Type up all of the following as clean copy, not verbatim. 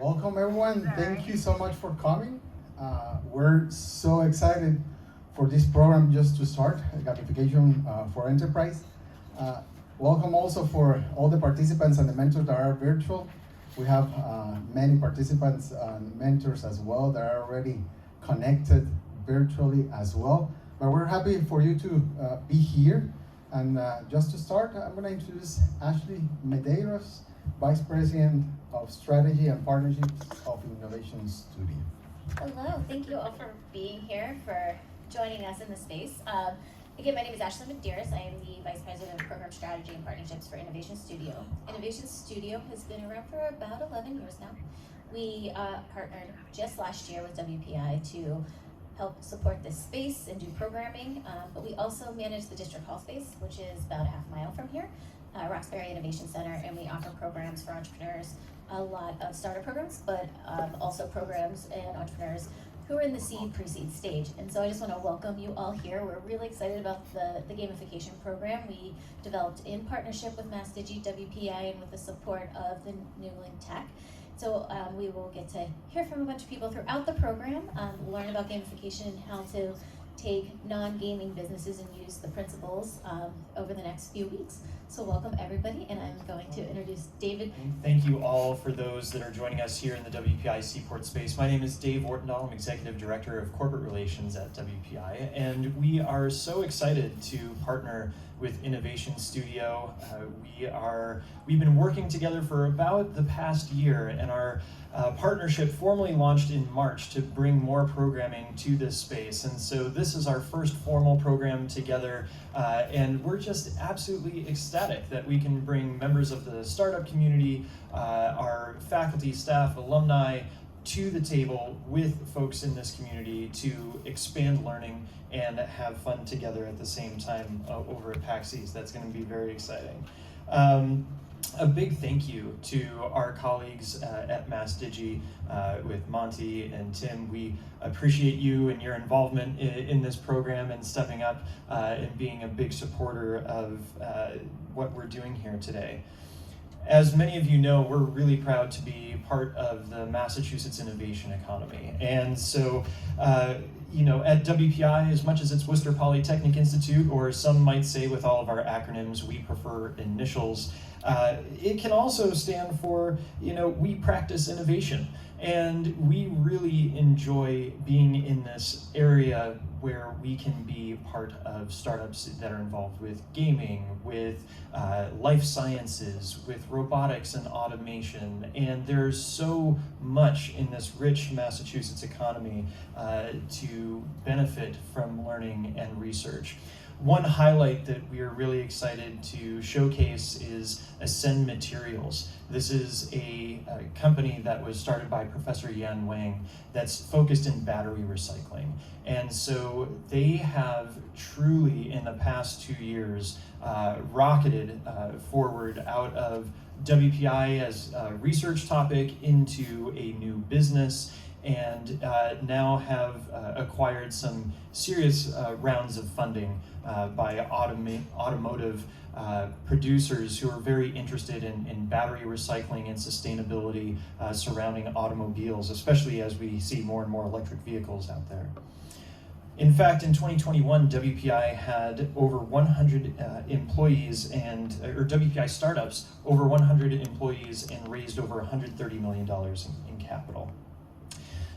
Welcome everyone. Thank you so much for coming. We're so excited for this program just to start, Gamification for Enterprise. Welcome also for all the participants and the mentors that are virtual. We have many participants and mentors as well that are already connected virtually as well. But we're happy for you to be here. And just to start, I'm going to introduce Ashley Medeiros, Vice President of Strategy and Partnerships of Innovation Studio. Hello, thank you all for being here, for joining us in this space. Again, my name is Ashley Medeiros. I am the Vice President of Program Strategy and Partnerships for Innovation Studio. Innovation Studio has been around for about 11 years now. We partnered just last year with WPI to help support this space and do programming, but we also manage the District Hall space, which is about a half mile from here, Roxbury Innovation Center, and we offer programs for entrepreneurs, a lot of startup programs, but also programs and entrepreneurs who are in the seed, pre-seed stage. And so I just want to welcome you all here. We're really excited about the gamification program we developed in partnership with MassDiGI, WPI, and with the support of the New England Tech. So we will get to hear from a bunch of people throughout the program, learn about gamification and how to take non-gaming businesses and use the principles over the next few weeks. So welcome everybody, and I'm going to introduce David. Thank you all for those that are joining us here in the WPI Seaport space. My name is Dave Ortendahl. I'm Executive Director of Corporate Relations at WPI, and we are so excited to partner with Innovation Studio. We've been working together for about the past year, and our partnership formally launched in March to bring more programming to this space. And so this is our first formal program together, and we're just absolutely ecstatic that we can bring members of the startup community, our faculty, staff, alumni, to the table with folks in this community to expand learning and have fun together at the same time over at PAX East. That's going to be very exciting. A big thank you to our colleagues at MassDiGI with Monty and Tim. We appreciate you and your involvement in this program and stepping up and being a big supporter of what we're doing here today. As many of you know, we're really proud to be part of the Massachusetts innovation economy. And so, at WPI, as much as it's Worcester Polytechnic Institute, or some might say with all of our acronyms, we prefer initials, it can also stand for, we practice innovation. And we really enjoy being in this area where we can be part of startups that are involved with gaming, with life sciences, with robotics and automation. And there's so much in this rich Massachusetts economy to benefit from learning and research. One highlight that we are really excited to showcase is Ascend Materials. This is a company that was started by Professor Yan Wang that's focused in battery recycling. And so they have truly, in the past 2 years, rocketed forward out of WPI as a research topic into a new business, and now have acquired some serious rounds of funding by automotive producers who are very interested in battery recycling and sustainability surrounding automobiles, especially as we see more and more electric vehicles out there. In fact, in 2021, WPI had over 100 employees or WPI startups, over 100 employees, and raised over $130 million in capital.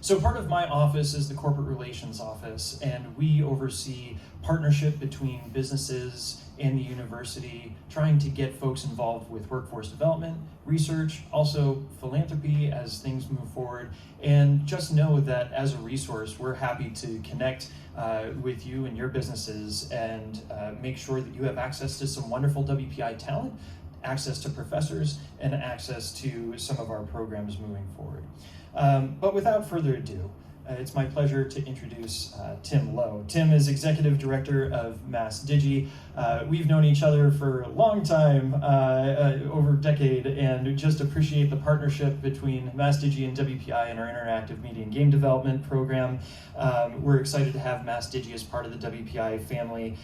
So part of my office is the Corporate Relations Office, and we oversee partnership between businesses and the university, trying to get folks involved with workforce development, research, also philanthropy as things move forward. And just know that as a resource, we're happy to connect with you and your businesses and make sure that you have access to some wonderful WPI talent, access to professors, and access to some of our programs moving forward. But without further ado, it's my pleasure to introduce Tim Loew. Tim is Executive Director of MassDiGI. We've known each other for a long time, over a decade, and just appreciate the partnership between MassDiGI and WPI and our interactive media and game development program. We're excited to have MassDiGI as part of the WPI family.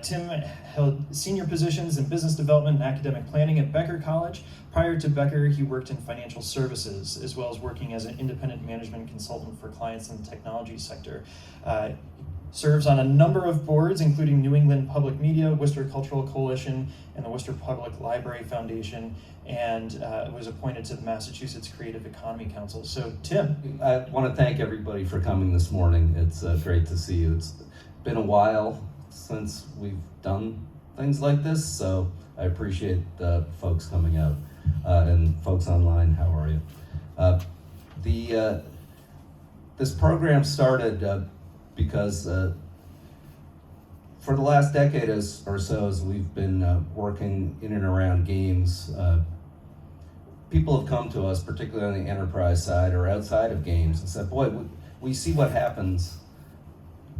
Tim held senior positions in business development and academic planning at Becker College. Prior to Becker, he worked in financial services, as well as working as an independent management consultant for clients in the technology sector. Serves on a number of boards, including New England Public Media, Worcester Cultural Coalition, and the Worcester Public Library Foundation, and was appointed to the Massachusetts Creative Economy Council. So, Tim. I want to thank everybody for coming this morning. It's great to see you. It's been a while since we've done things like this, so I appreciate the folks coming out. And folks online, how are you? This program started because for the last decade or so, as we've been working in and around games, people have come to us, particularly on the enterprise side or outside of games, and said, boy, we see what happens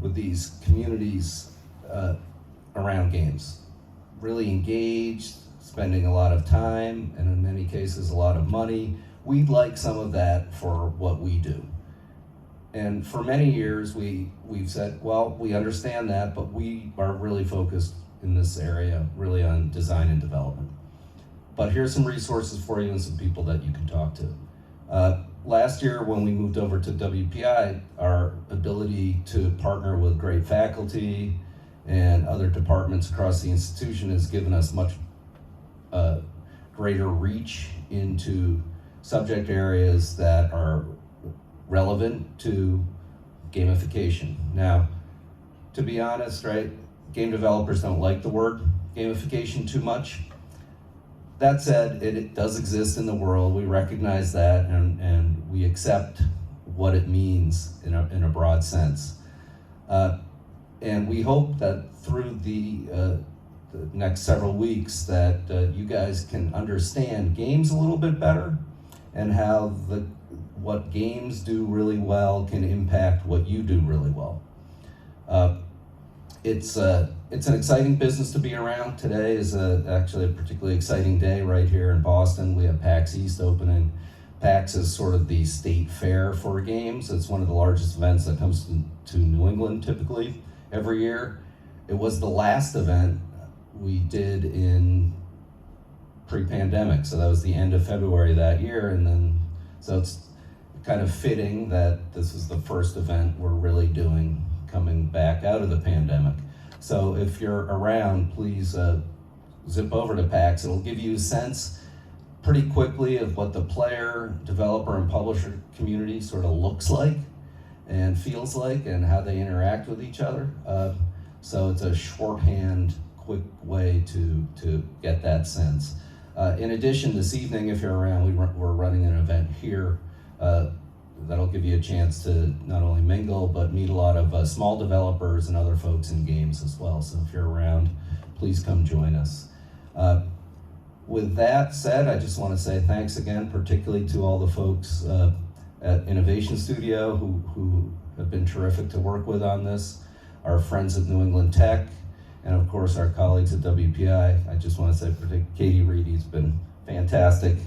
with these communities around games. Really engaged, spending a lot of time, and in many cases a lot of money. We'd like some of that for what we do. And for many years we've said, well, we understand that, but we are really focused in this area, really on design and development. But here's some resources for you and some people that you can talk to. Last year when we moved over to WPI, our ability to partner with great faculty and other departments across the institution has given us much greater reach into subject areas that are relevant to gamification. Now, to be honest, right, game developers don't like the word gamification too much. That said, it does exist in the world. We recognize that, and we accept what it means in a broad sense. And we hope that through the next several weeks that you guys can understand games a little bit better and how what games do really well can impact what you do really well. It's an exciting business to be around. Today is actually a particularly exciting day right here in Boston. We have PAX East opening. PAX is sort of the state fair for games. It's one of the largest events that comes to New England typically every year. It was the last event we did in pre-pandemic, so that was the end of February that year, and then so it's kind of fitting that this is the first event we're really doing coming back out of the pandemic. So if you're around, please zip over to PAX. It'll give you a sense pretty quickly of what the player, developer, and publisher community sort of looks like and feels like and how they interact with each other. So it's a shorthand, quick way to get that sense. In addition, this evening, if you're around, we're running an event here that'll give you a chance to not only mingle, but meet a lot of small developers and other folks in games as well. So if you're around, please come join us. With that said, I just want to say thanks again, particularly to all the folks at Innovation Studio who have been terrific to work with on this, our friends at New England Tech, and of course our colleagues at WPI. I just want to say particularly Katie Reedy's been fantastic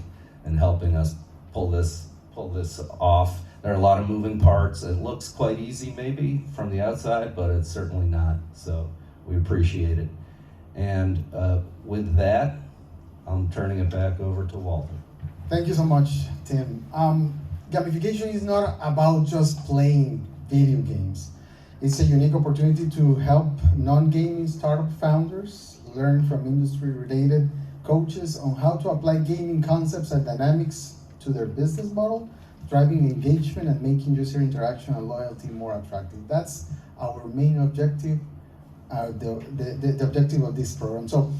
in helping us pull this off. There are a lot of moving parts. It looks quite easy maybe from the outside, but it's certainly not, so we appreciate it. And with that, I'm turning it back over to Walther. Thank you so much, Tim. Gamification is not about just playing video games. It's a unique opportunity to help non-gaming startup founders learn from industry-related coaches on how to apply gaming concepts and dynamics to their business model, driving engagement and making user interaction and loyalty more attractive. That's our main objective, the objective of this program. So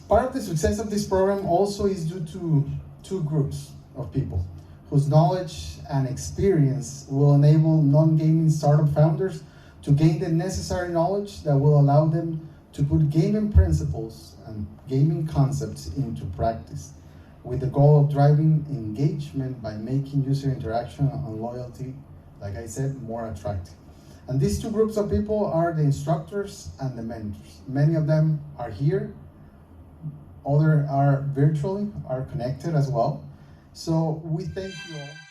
part of the success of this program also is due to two groups of people whose knowledge and experience will enable non-gaming startup founders to gain the necessary knowledge that will allow them to put gaming principles and gaming concepts into practice, with the goal of driving engagement by making user interaction and loyalty like I said, more attractive. And these two groups of people are the instructors and the mentors. Many of them are here, others are virtually, are connected as well. So we thank you all.